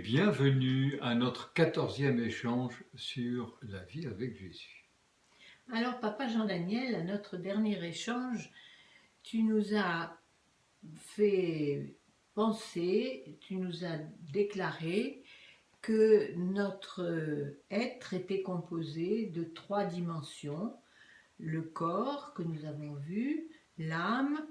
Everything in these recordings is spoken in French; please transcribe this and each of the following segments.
bienvenue à notre 14e échange sur la vie avec Jésus. Alors, Papa Jean-Daniel, à notre dernier échange, tu nous as fait penser, tu nous as déclaré que notre être était composé de 3 dimensions: le corps que nous avons vu, l'âme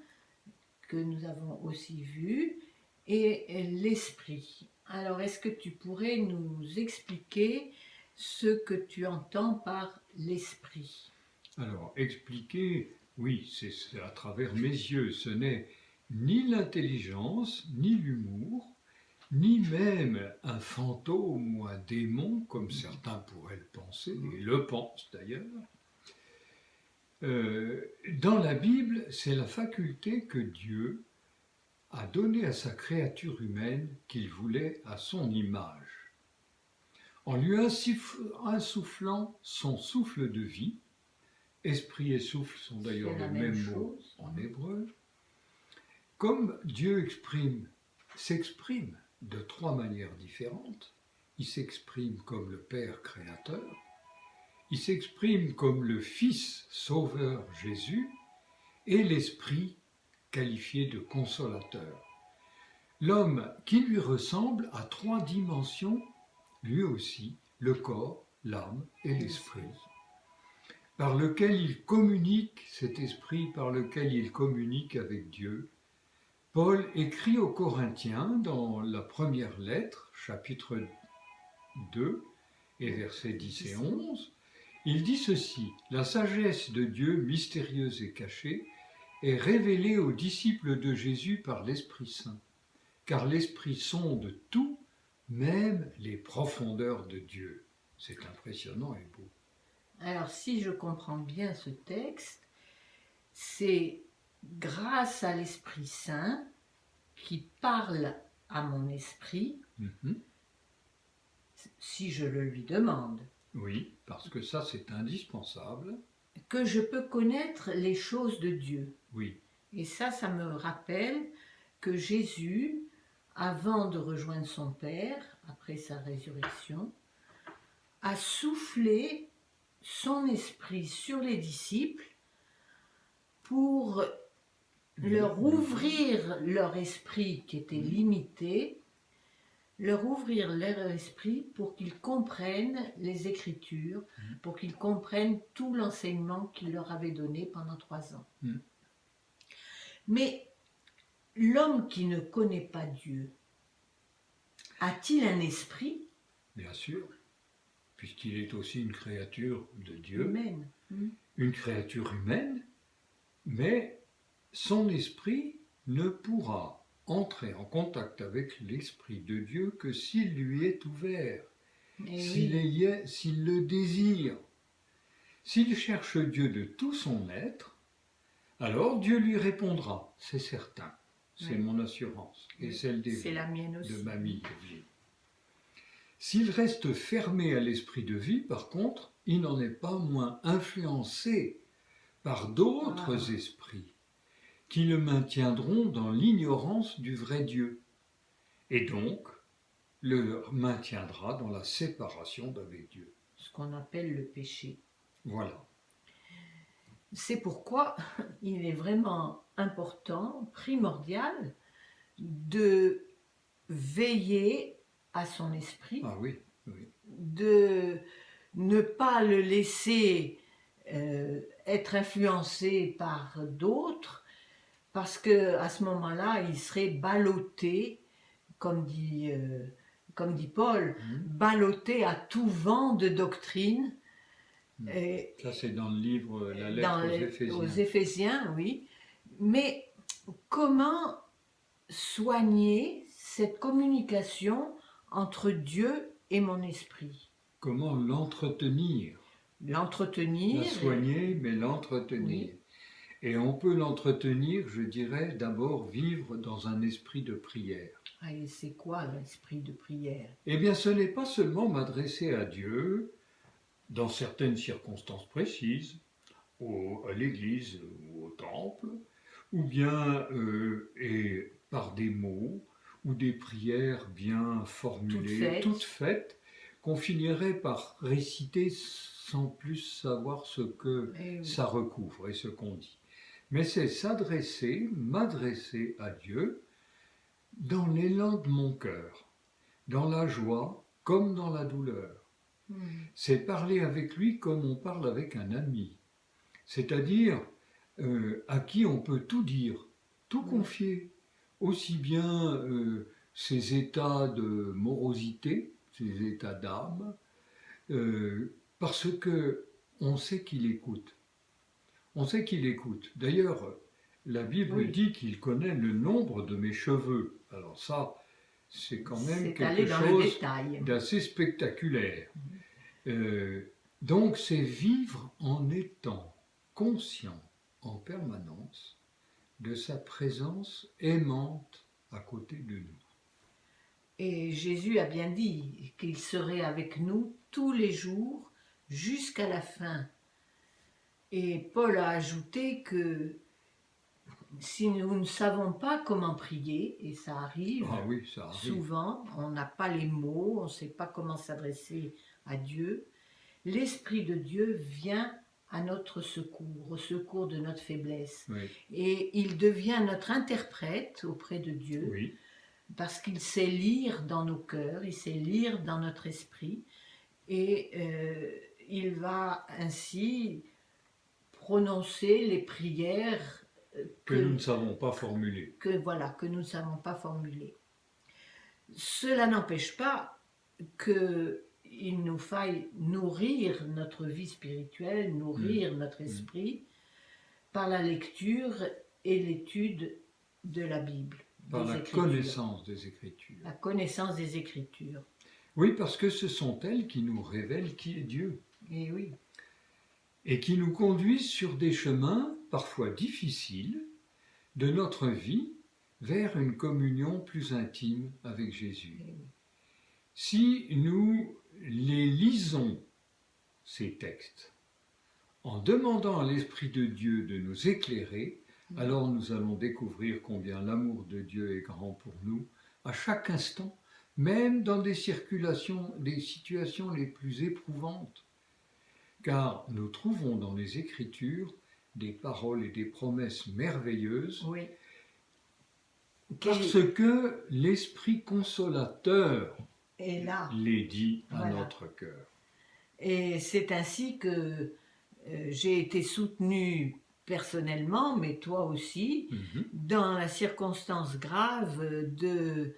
que nous avons aussi vu et l'esprit. Alors, est-ce que tu pourrais nous expliquer ce que tu entends par l'esprit? Alors, expliquer, oui, c'est à travers mes yeux, ce n'est ni l'intelligence, ni l'humour, ni même un fantôme ou un démon, comme certains pourraient le penser, et le pensent d'ailleurs. Dans la Bible, c'est la faculté que Dieu a donnée à sa créature humaine qu'il voulait à son image. En lui insufflant son souffle de vie, esprit et souffle sont d'ailleurs le même mot en hébreu, comme Dieu s'exprime de 3 manières différentes. Il s'exprime comme le Père créateur, il s'exprime comme le Fils sauveur Jésus et l'Esprit qualifié de consolateur. L'homme qui lui ressemble a 3 dimensions, lui aussi, le corps, l'âme et l'esprit, par lequel il communique, cet esprit par lequel il communique avec Dieu. Paul écrit aux Corinthiens dans la première lettre, chapitre 2 et versets 10 et 11, il dit ceci: « La sagesse de Dieu, mystérieuse et cachée, est révélée aux disciples de Jésus par l'Esprit Saint, car l'Esprit sonde tout, même les profondeurs de Dieu. » C'est impressionnant et beau. Alors, si je comprends bien ce texte, c'est grâce à l'Esprit Saint qui parle à mon esprit, si je le lui demande. Oui, parce que ça c'est indispensable. Que je peux connaître les choses de Dieu. Oui. Et ça me rappelle que Jésus, avant de rejoindre son Père, après sa résurrection, a soufflé son esprit sur les disciples pour leur ouvrir leur esprit qui était limité, leur ouvrir leur esprit pour qu'ils comprennent les Écritures, pour qu'ils comprennent tout l'enseignement qu'il leur avait donné pendant 3 ans. Mais l'homme qui ne connaît pas Dieu, a-t-il un esprit? Bien sûr, puisqu'il est aussi une créature de Dieu, humaine. Une créature humaine, mais son esprit ne pourra entrer en contact avec l'Esprit de Dieu que s'il lui est ouvert, s'il le désire. S'il cherche Dieu de tout son être, alors Dieu lui répondra, c'est certain. C'est mon assurance et celle la mienne aussi. De Mamie Evelyne. S'il reste fermé à l'esprit de vie, par contre, il n'en est pas moins influencé par d'autres esprits qui le maintiendront dans l'ignorance du vrai Dieu et donc le maintiendra dans la séparation d'avec Dieu. Ce qu'on appelle le péché. Voilà. C'est pourquoi il est vraiment important, primordial, de veiller à son esprit, de ne pas le laisser être influencé par d'autres, parce qu'à ce moment-là, il serait ballotté, comme dit Paul, ballotté à tout vent de doctrine. Ça, c'est dans le livre La lettre aux Éphésiens. Aux Éphésiens, oui. Mais comment soigner cette communication entre Dieu et mon esprit? Comment l'entretenir? L'entretenir. La soigner, mais l'entretenir. Oui. Et on peut l'entretenir, je dirais, d'abord vivre dans un esprit de prière. Ah, et c'est quoi l'esprit de prière? Eh bien, ce n'est pas seulement m'adresser à Dieu dans certaines circonstances précises, à l'église ou au temple, ou bien et par des mots, ou des prières bien formulées, toutes faites, qu'on finirait par réciter sans plus savoir ce que ça recouvre et ce qu'on dit. Mais c'est s'adresser, m'adresser à Dieu dans l'élan de mon cœur, dans la joie comme dans la douleur. C'est parler avec lui comme on parle avec un ami, c'est-à-dire à qui on peut tout dire, tout confier, aussi bien ses états de morosité, ses états d'âme, parce que on sait qu'il écoute. On sait qu'il écoute. D'ailleurs, la Bible dit qu'il connaît le nombre de mes cheveux. Alors ça, c'est quand même quelque chose d'assez spectaculaire. Donc c'est vivre en étant conscient en permanence de sa présence aimante à côté de nous. Et Jésus a bien dit qu'il serait avec nous tous les jours jusqu'à la fin. Et Paul a ajouté que si nous ne savons pas comment prier, et ça arrive, souvent, on n'a pas les mots, on ne sait pas comment s'adresser à Dieu, l'Esprit de Dieu vient à notre secours, au secours de notre faiblesse. Et il devient notre interprète auprès de Dieu, parce qu'il sait lire dans nos cœurs, il sait lire dans notre esprit, et il va ainsi prononcer les prières que nous ne savons pas formuler. Que nous ne savons pas formuler. Cela n'empêche pas qu'il nous faille nourrir notre vie spirituelle, nourrir notre esprit par la lecture et l'étude de la Bible. Par la connaissance des Écritures. La connaissance des Écritures. Oui, parce que ce sont elles qui nous révèlent qui est Dieu. Et oui. Et qui nous conduisent sur des chemins parfois difficiles de notre vie vers une communion plus intime avec Jésus. Si nous les lisons, ces textes, en demandant à l'Esprit de Dieu de nous éclairer, alors nous allons découvrir combien l'amour de Dieu est grand pour nous à chaque instant, même dans des situations les plus éprouvantes. Car nous trouvons dans les Écritures des paroles et des promesses merveilleuses, parce que l'Esprit consolateur les dit à notre cœur. Et c'est ainsi que j'ai été soutenue personnellement, mais toi aussi, dans la circonstance grave de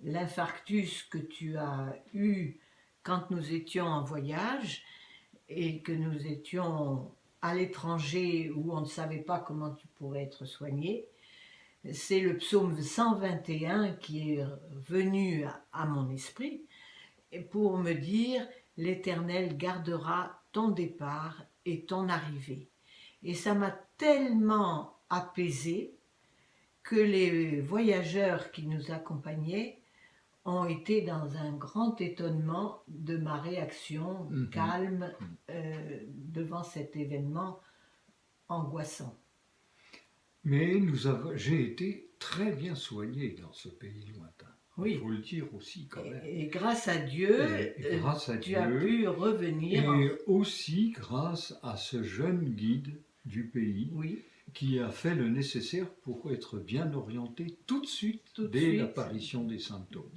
l'infarctus que tu as eu quand nous étions en voyage et que nous étions à l'étranger où on ne savait pas comment tu pourrais être soigné. C'est le psaume 121 qui est venu à mon esprit pour me dire « L'Éternel gardera ton départ et ton arrivée ». Et ça m'a tellement apaisée que les voyageurs qui nous accompagnaient ont été dans un grand étonnement de ma réaction calme devant cet événement angoissant. Mais j'ai été très bien soigné dans ce pays lointain. Il faut le dire aussi quand même. Et grâce à Dieu, tu as pu revenir. Et aussi grâce à ce jeune guide du pays qui a fait le nécessaire pour être bien orienté tout de suite dès l'apparition des symptômes.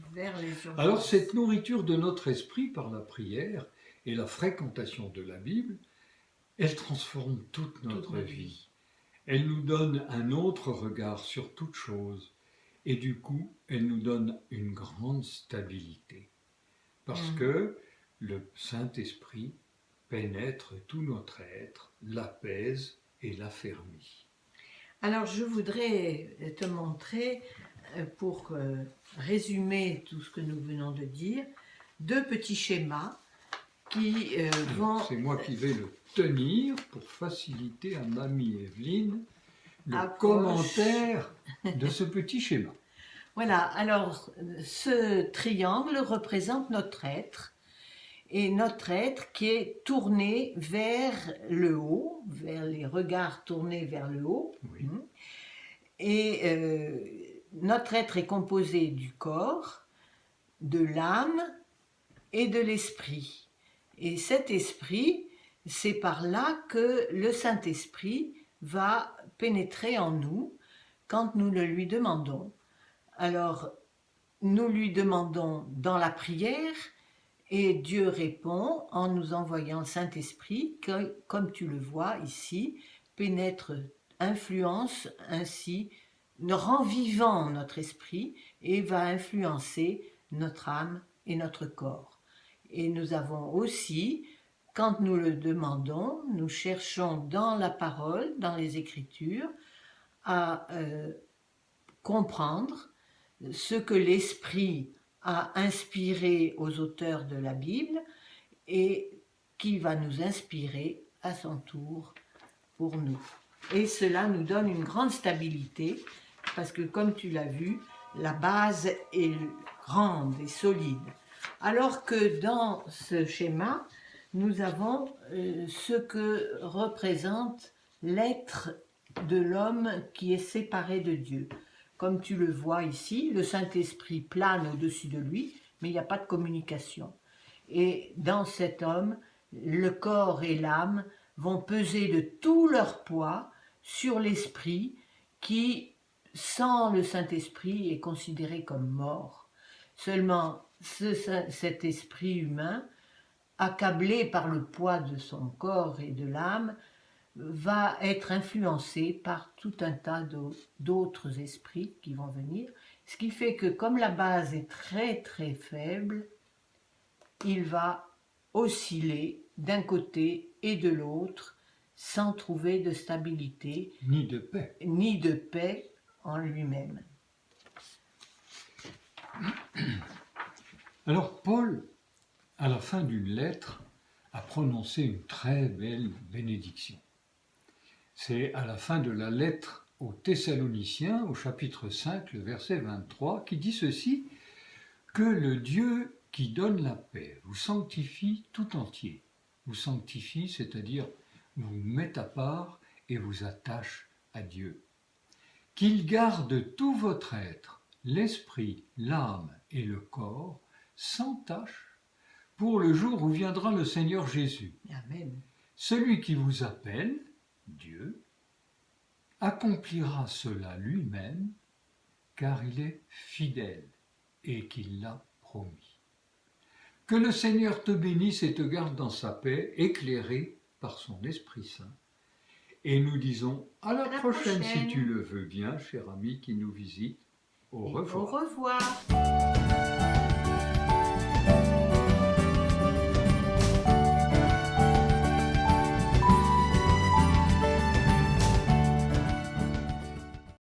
Alors cette nourriture de notre esprit par la prière et la fréquentation de la Bible, elle transforme toute notre vie. Elle nous donne un autre regard sur toute chose et du coup, elle nous donne une grande stabilité. Parce que le Saint-Esprit pénètre tout notre être, l'apaise et l'affermit. Alors je voudrais te montrer, pour résumer tout ce que nous venons de dire, 2 petits schémas qui vont... C'est moi qui vais le tenir pour faciliter à Mamie Evelyne le commentaire de ce petit schéma. Voilà, alors ce triangle représente notre être, et notre être qui est tourné vers le haut, vers les regards tournés vers le haut. Et notre être est composé du corps, de l'âme et de l'esprit. Et cet esprit, c'est par là que le Saint-Esprit va pénétrer en nous quand nous le lui demandons. Alors, nous lui demandons dans la prière et Dieu répond en nous envoyant le Saint-Esprit qui, comme tu le vois ici, pénètre, influence ainsi, rend vivant notre esprit et va influencer notre âme et notre corps. Et nous avons aussi, quand nous le demandons, nous cherchons dans la parole, dans les Écritures, à comprendre ce que l'Esprit a inspiré aux auteurs de la Bible et qui va nous inspirer à son tour pour nous. Et cela nous donne une grande stabilité parce que, comme tu l'as vu, la base est grande et solide. Alors que dans ce schéma, nous avons ce que représente l'être de l'homme qui est séparé de Dieu. Comme tu le vois ici, le Saint-Esprit plane au-dessus de lui, mais il n'y a pas de communication. Et dans cet homme, le corps et l'âme vont peser de tout leur poids sur l'esprit qui, sans le Saint-Esprit, est considéré comme mort. Seulement, cet esprit humain, accablé par le poids de son corps et de l'âme, va être influencé par tout un tas d'autres esprits qui vont venir, ce qui fait que comme la base est très très faible, il va osciller d'un côté et de l'autre sans trouver de stabilité ni de paix en lui-même. Alors Paul, à la fin d'une lettre, a prononcé une très belle bénédiction. C'est à la fin de la lettre aux Thessaloniciens, au chapitre 5, le verset 23, qui dit ceci, « Que le Dieu qui donne la paix vous sanctifie tout entier. » Vous sanctifie, c'est-à-dire vous met à part et vous attache à Dieu. « Qu'il garde tout votre être, l'esprit, l'âme et le corps, sans tache, pour le jour où viendra le Seigneur Jésus. Amen. Celui qui vous appelle, Dieu, accomplira cela lui-même, car il est fidèle et qu'il l'a promis. Que le Seigneur te bénisse et te garde dans sa paix, éclairé par son Esprit Saint. Et nous disons à la prochaine si tu le veux bien, cher ami qui nous visite. Au revoir. Au revoir.